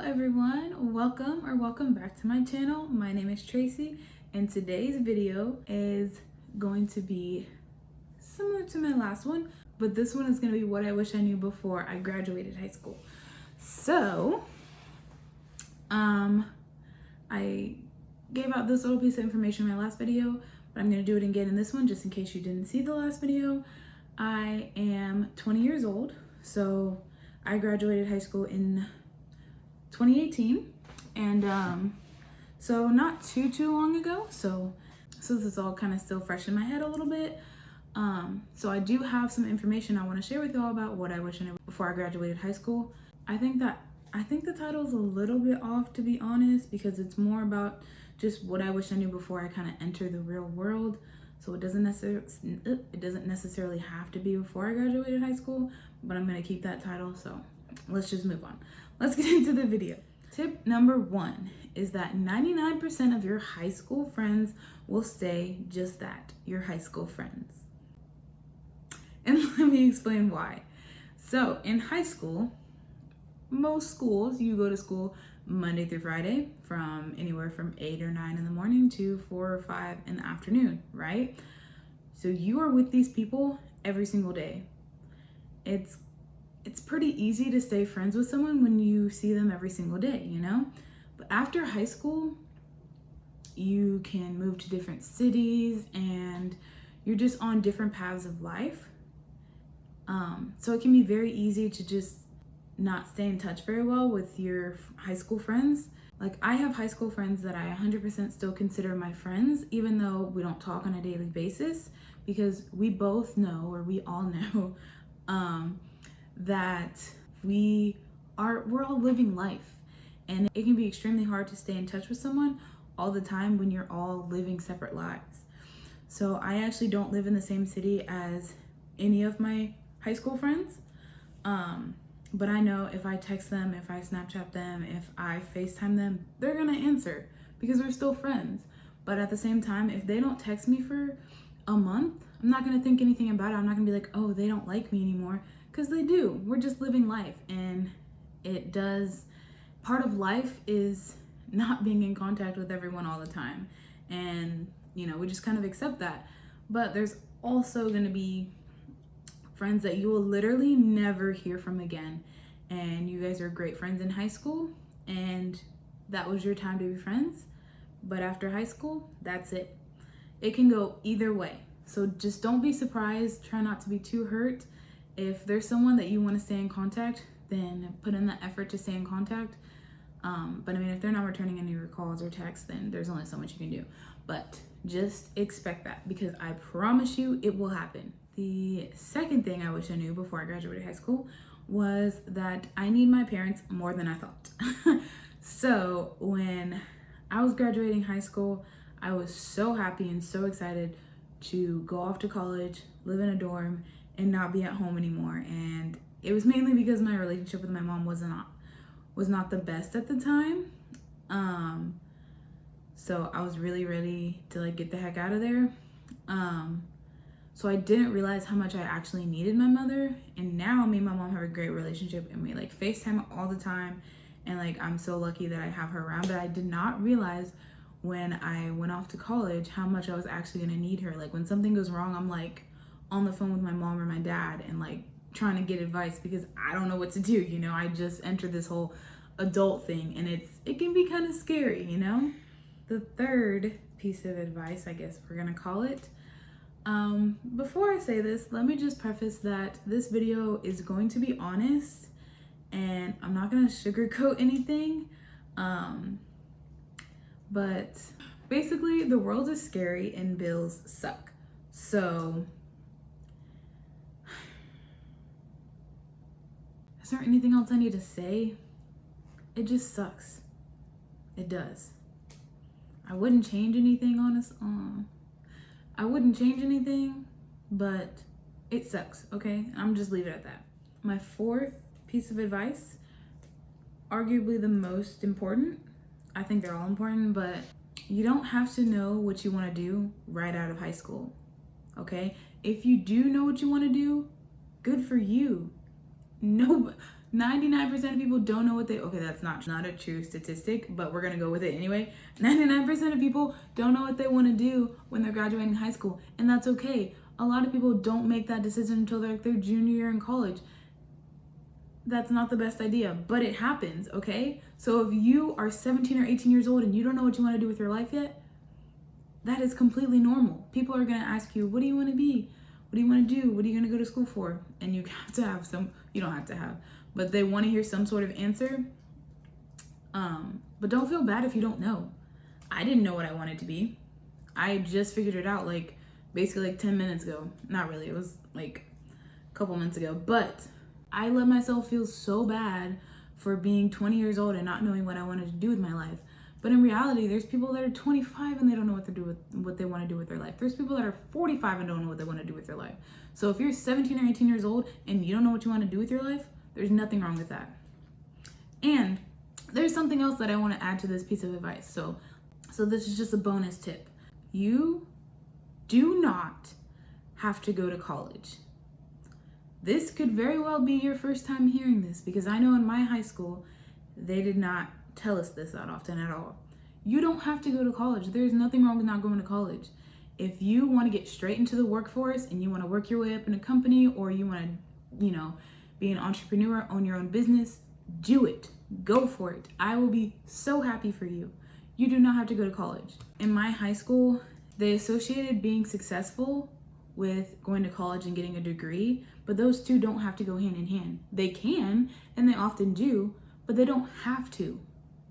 everyone, welcome back to my channel. My name is Tracy and today's video is going to be similar to my last one, but this one is going to be what I wish I knew before I graduated high school. So I gave out this little piece of information in my last video, but I'm going to do it again in this one just in case you didn't see the last video. I am 20 years old, so I graduated high school in 2018, and so not too long ago, so this is all kind of still fresh in my head a little bit. So I do have some information I want to share with y'all about what I wish I knew before I graduated high school. I think the title is a little bit off, to be honest, because it's more about just what I wish I knew before I kind of enter the real world. So it doesn't necessarily have to be before I graduated high school, but I'm gonna keep that title. So let's just move on. Let's get into the video. Tip number 1 is that 99% of your high school friends will stay just that, your high school friends. And let me explain why. So in high school, most schools, you go to school Monday through Friday from anywhere from 8 or 9 in the morning to 4 or 5 in the afternoon, right? So you are with these people every single day. It's pretty easy to stay friends with someone when you see them every single day, you know? But after high school, you can move to different cities and you're just on different paths of life. So it can be very easy to just not stay in touch very well with your high school friends. Like, I have high school friends that I 100% still consider my friends, even though we don't talk on a daily basis, because we both know, or we all know, that we're all living life, and it can be extremely hard to stay in touch with someone all the time when you're all living separate lives. So I actually don't live in the same city as any of my high school friends, but I know if I text them, if I Snapchat them, if I FaceTime them, they're gonna answer because we're still friends. But at the same time, if they don't text me for a month, I'm not gonna think anything about it. I'm not gonna be like, oh, they don't like me anymore, because they do. We're just living life, and part of life is not being in contact with everyone all the time, and we just kind of accept that. But there's also gonna be friends that you will literally never hear from again, and you guys are great friends in high school, and that was your time to be friends. But after high school, that's it. It can go either way. So just don't be surprised. Try not to be too hurt. If there's someone that you want to stay in contact, then put in the effort to stay in contact. But I mean, if they're not returning any of your calls or texts, then there's only so much you can do. But just expect that, because I promise you it will happen. The second thing I wish I knew before I graduated high school was that I need my parents more than I thought. So when I was graduating high school, I was so happy and so excited to go off to college, live in a dorm, and not be at home anymore. And it was mainly because my relationship with my mom was not the best at the time. So I was really ready to like get the heck out of there. So I didn't realize how much I actually needed my mother. And now me and my mom have a great relationship, and we like FaceTime all the time. And like, I'm so lucky that I have her around. But I did not realize when I went off to college how much I was actually gonna need her. Like, when something goes wrong, I'm like on the phone with my mom or my dad and like trying to get advice because I don't know what to do. I just entered this whole adult thing, and it can be kind of scary. The third piece of advice, I guess we're gonna call it. Before I say this, let me just preface that this video is going to be honest, and I'm not gonna sugarcoat anything. But basically, the world is scary and bills suck. So is there anything else I need to say? It just sucks. It does. I wouldn't change anything, I wouldn't change anything, but it sucks, okay? I'm just leave it at that. My fourth piece of advice, arguably the most important. I think they're all important, but you don't have to know what you want to do right out of high school, okay? If you do know what you want to do, good for you. 99% of people don't know what they, okay, that's not a true statistic, but we're gonna go with it anyway. 99% of people don't know what they wanna do when they're graduating high school, and that's okay. A lot of people don't make that decision until they're like their junior year in college. That's not the best idea, but it happens, okay? So if you are 17 or 18 years old and you don't know what you wanna do with your life yet, that is completely normal. People are gonna ask you, what do you wanna be? What do you wanna do? What are you gonna go to school for? And you have to have some, you don't have to have, but they wanna hear some sort of answer. But don't feel bad if you don't know. I didn't know what I wanted to be. I just figured it out basically 10 minutes ago. Not really, it was like a couple months ago, but I let myself feel so bad for being 20 years old and not knowing what I wanted to do with my life. But in reality, there's people that are 25 and they don't know what they want to do with their life. There's people that are 45 and don't know what they want to do with their life. So if you're 17 or 18 years old and you don't know what you want to do with your life, there's nothing wrong with that. And there's something else that I want to add to this piece of advice. So this is just a bonus tip. You do not have to go to college. This could very well be your first time hearing this, because I know in my high school, they did not tell us this that often at all. You don't have to go to college. There's nothing wrong with not going to college. If you want to get straight into the workforce and you want to work your way up in a company, or you want to, be an entrepreneur, own your own business, do it. Go for it. I will be so happy for you. You do not have to go to college. In my high school, they associated being successful with going to college and getting a degree, but those two don't have to go hand in hand. They can, and they often do, but they don't have to.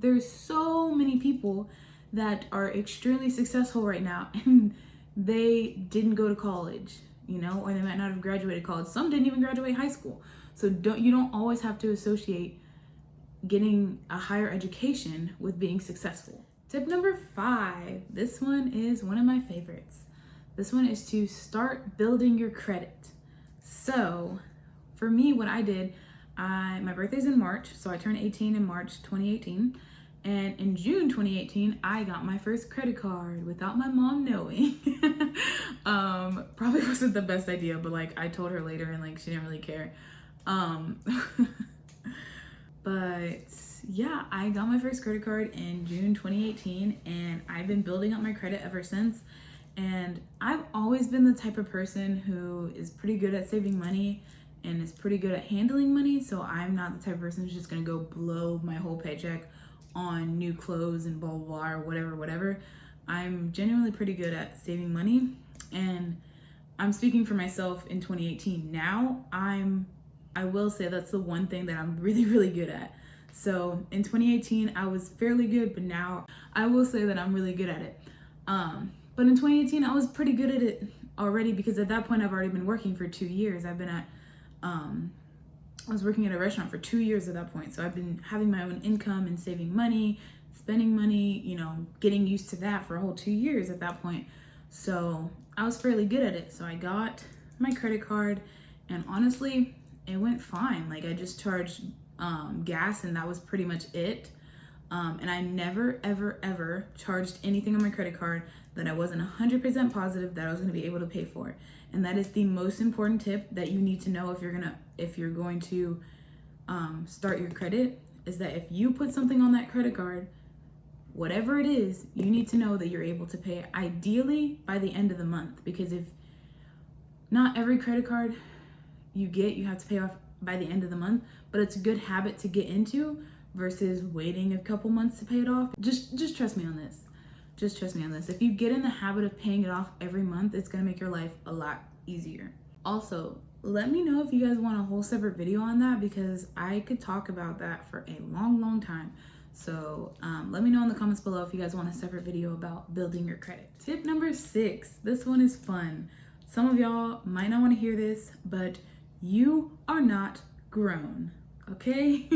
There's so many people that are extremely successful right now and they didn't go to college, or they might not have graduated college. Some didn't even graduate high school. So you don't always have to associate getting a higher education with being successful. Tip number 5, this one is one of my favorites. This one is to start building your credit. So for me, what I did, my birthday's in March, so I turned 18 in March 2018. And in June 2018, I got my first credit card without my mom knowing. Probably wasn't the best idea, but I told her later and she didn't really care. But yeah, I got my first credit card in June 2018 and I've been building up my credit ever since. And I've always been the type of person who is pretty good at saving money and is pretty good at handling money. So I'm not the type of person who's just gonna go blow my whole paycheck on new clothes and blah, blah, blah, or whatever. I'm genuinely pretty good at saving money. And I'm speaking for myself in 2018. Now I will say that's the one thing that I'm really, really good at. So in 2018, I was fairly good, but now I will say that I'm really good at it. But in 2018, I was pretty good at it already, because at that point I've already been working for 2 years. I was working at a restaurant for 2 years at that point. So I've been having my own income and saving money, spending money, getting used to that for a whole 2 years at that point. So I was fairly good at it. So I got my credit card and honestly, it went fine. I just charged gas and that was pretty much it. And I never, ever, ever charged anything on my credit card that I wasn't 100% positive that I was going to be able to pay for. And that is the most important tip that you need to know if you're going to start your credit, is that if you put something on that credit card, whatever it is, you need to know that you're able to pay it, ideally by the end of the month. Because if not every credit card you have to pay off by the end of the month, but it's a good habit to get into versus waiting a couple months to pay it off. Just trust me on this. Just trust me on this. If you get in the habit of paying it off every month, it's gonna make your life a lot easier. Also, let me know if you guys want a whole separate video on that, because I could talk about that for a long, long time. So let me know in the comments below if you guys want a separate video about building your credit. Tip number 6, this one is fun. Some of y'all might not want to hear this, but you are not grown, okay?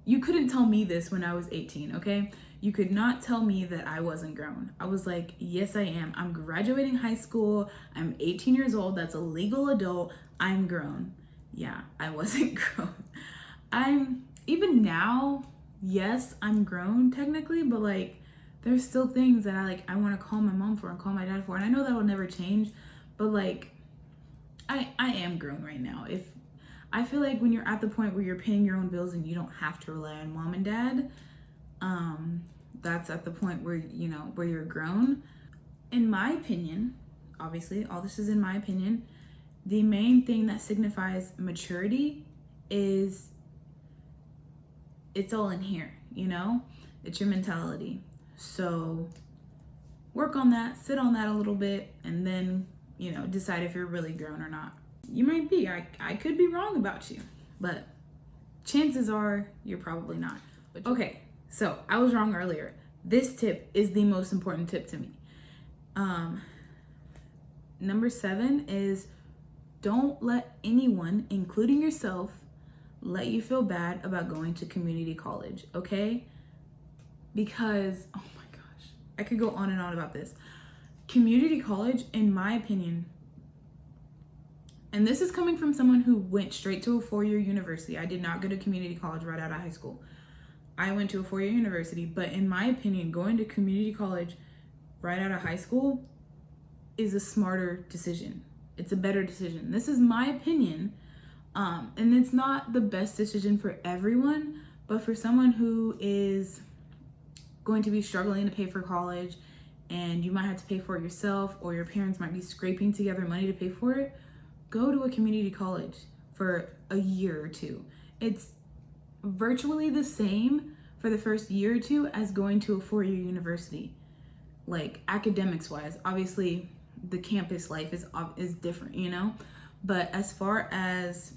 You couldn't tell me this when I was 18, okay? You could not tell me that I wasn't grown. I was like, yes, I am. I'm graduating high school. I'm 18 years old. That's a legal adult. I'm grown. Yeah, I wasn't grown. Even now, yes, I'm grown technically, but there's still things that I want to call my mom for and call my dad for. And I know that will never change, but I am grown right now. If I feel like when you're at the point where you're paying your own bills and you don't have to rely on mom and dad, that's at the point where, you know, where you're grown. In my opinion, obviously, all this is in my opinion, the main thing that signifies maturity is it's all in here, you know? It's your mentality. So work on that, sit on that a little bit, and then, you know, decide if you're really grown or not. You might be. I could be wrong about you, but chances are you're probably not. Okay, so I was wrong earlier. This tip is the most important tip to me. Number 7 is don't let anyone, including yourself, let you feel bad about going to community college, okay? Because, oh my gosh, I could go on and on about this. Community college, in my opinion, and this is coming from someone who went straight to a 4-year university. I did not go to community college right out of high school. I went to a 4-year university, but in my opinion, going to community college right out of high school is a smarter decision. It's a better decision. This is my opinion. And it's not the best decision for everyone, but for someone who is going to be struggling to pay for college and you might have to pay for it yourself, or your parents might be scraping together money to pay for it, go to a community college for a year or 2. It's virtually the same for the first year or 2 as going to a 4-year university. Like academics wise, obviously the campus life is different, you know, but as far as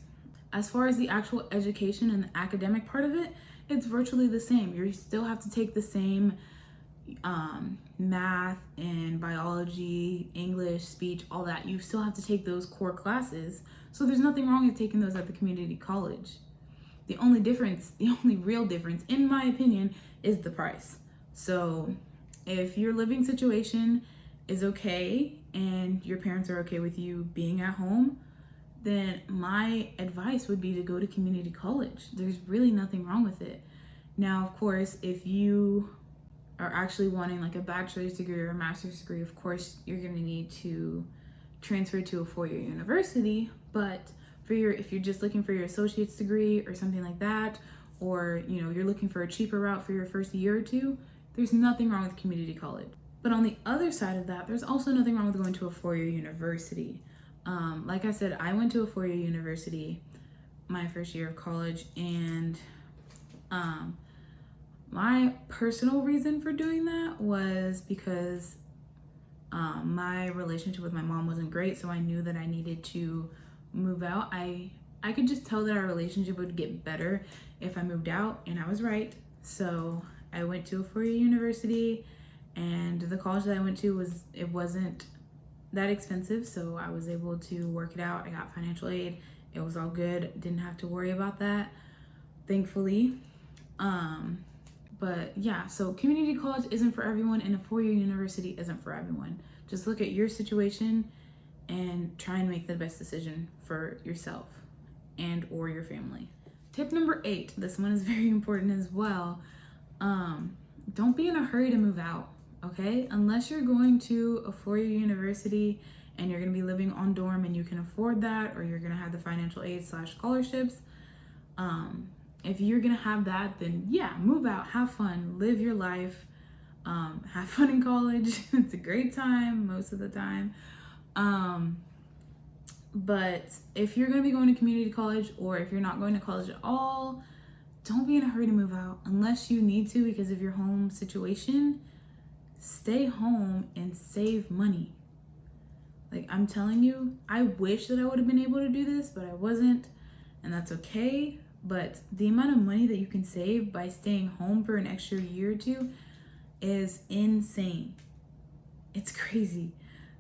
the actual education and the academic part of it, it's virtually the same. You still have to take the same math and biology, English, speech, all that. You still have to take those core classes. So there's nothing wrong with taking those at the community college. The only real difference, in my opinion, is the price. So if your living situation is okay and your parents are okay with you being at home, then my advice would be to go to community college. There's really nothing wrong with it. Now, of course, if you are actually wanting like a bachelor's degree or a master's degree, of course, you're going to need to transfer to a 4-year university. But if you're just looking for your associate's degree or something like that, or, you know, you're looking for a cheaper route for your first year or 2, there's nothing wrong with community college. But on the other side of that, there's also nothing wrong with going to a 4-year university. Like I said, I went to a 4-year university my first year of college, and my personal reason for doing that was because my relationship with my mom wasn't great, so I knew that I needed to move out. I could just tell that our relationship would get better if I moved out, and I was right. So I went to a 4-year university, and the college that I went to wasn't that expensive, so I was able to work it out. I got financial aid. It was all good. Didn't have to worry about that, thankfully. But yeah, so community college isn't for everyone, and a 4-year university isn't for everyone. Just look at your situation and try and make the best decision for yourself and or your family. Tip number 8, this one is very important as well. Don't be in a hurry to move out, okay? Unless you're going to a 4-year university and you're gonna be living on dorm and you can afford that, or you're gonna have the financial aid / scholarships. If you're gonna have that, then yeah, move out, have fun, live your life, have fun in college. It's a great time most of the time. But if you're gonna be going to community college, or if you're not going to college at all, don't be in a hurry to move out unless you need to because of your home situation. Stay home and save money. Like, I'm telling you, I wish that I would have been able to do this, but I wasn't, and that's okay. But the amount of money that you can save by staying home for an extra year or 2 is insane. It's crazy.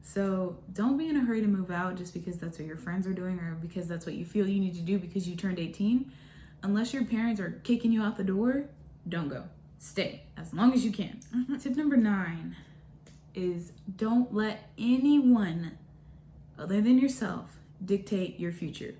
So don't be in a hurry to move out just because that's what your friends are doing, or because that's what you feel you need to do because you turned 18. Unless your parents are kicking you out the door, don't go. Stay as long as you can. Tip number 9 is don't let anyone other than yourself dictate your future.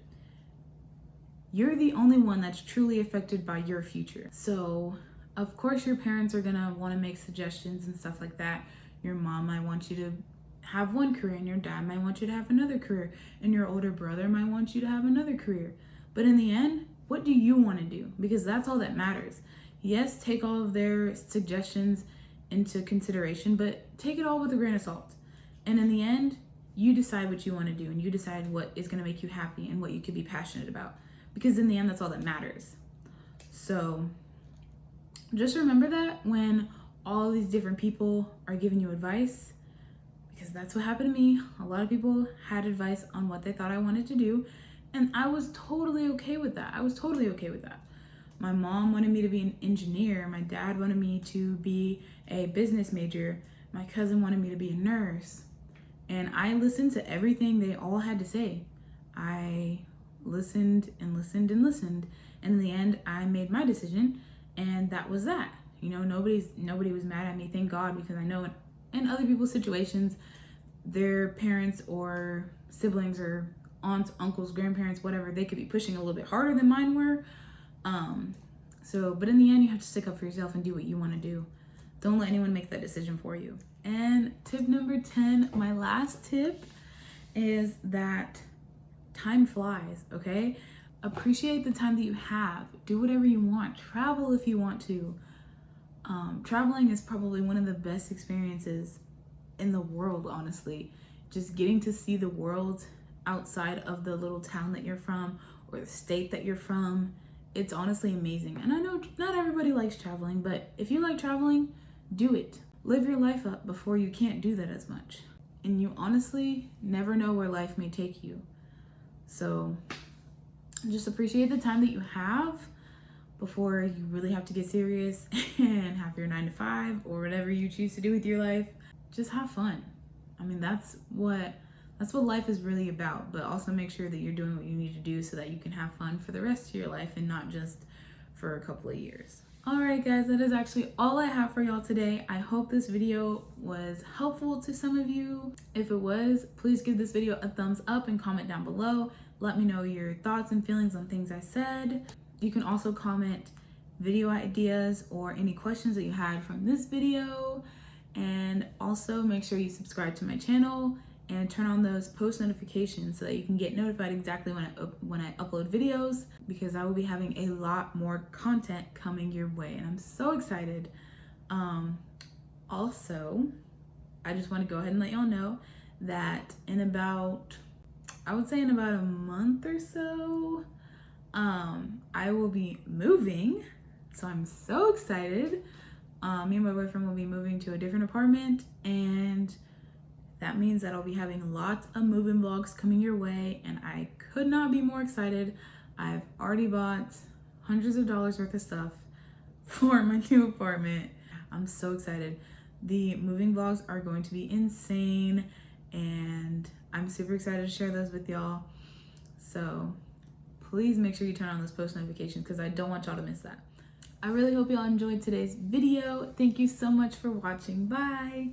You're the only one that's truly affected by your future. So, of course, your parents are gonna want to make suggestions and stuff like that. Your mom might want you to have one career, and your dad might want you to have another career, and your older brother might want you to have another career. But in the end, what do you want to do? Because that's all that matters. Yes, take all of their suggestions into consideration, but take it all with a grain of salt. And in the end, you decide what you want to do, and you decide what is going to make you happy and what you could be passionate about. Because in the end, that's all that matters. So just remember that when all these different people are giving you advice, because that's what happened to me. A lot of people had advice on what they thought I wanted to do, and I was totally okay with that. My mom wanted me to be an engineer. My dad wanted me to be a business major. My cousin wanted me to be a nurse. And I listened to everything they all had to say. I listened and listened and listened. And in the end, I made my decision, and that was that. You know, nobody was mad at me, thank God, because I know in other people's situations, their parents or siblings or aunts, uncles, grandparents, whatever, they could be pushing a little bit harder than mine were. But in the end, you have to stick up for yourself and do what you want to do. Don't let anyone make that decision for you. And tip number 10, my last tip, is that time flies, okay? Appreciate the time that you have. Do whatever you want. Travel if you want to. Traveling is probably one of the best experiences in the world, honestly. Just getting to see the world outside of the little town that you're from or the state that you're from. It's honestly amazing. And I know not everybody likes traveling, but if you like traveling, do it. Live your life up before you can't do that as much. And you honestly never know where life may take you. So just appreciate the time that you have before you really have to get serious and have your 9 to 5 or whatever you choose to do with your life. Just have fun. I mean, that's what life is really about, but also make sure that you're doing what you need to do so that you can have fun for the rest of your life and not just for a couple of years. All right, guys, that is actually all I have for y'all today. I hope this video was helpful to some of you. If it was, please give this video a thumbs up and comment down below. Let me know your thoughts and feelings on things I said. You can also comment video ideas or any questions that you had from this video. And also make sure you subscribe to my channel and turn on those post notifications so that you can get notified exactly when I upload videos, because I will be having a lot more content coming your way, and I'm so excited. Also, I just want to go ahead and let y'all know that in about a month or so, I will be moving, so I'm so excited. Me and my boyfriend will be moving to a different apartment, and that means that I'll be having lots of moving vlogs coming your way, and I could not be more excited. I've already bought hundreds of dollars worth of stuff for my new apartment. I'm so excited. The moving vlogs are going to be insane, and I'm super excited to share those with y'all. So please make sure you turn on those post notifications because I don't want y'all to miss that. I really hope y'all enjoyed today's video. Thank you so much for watching. Bye.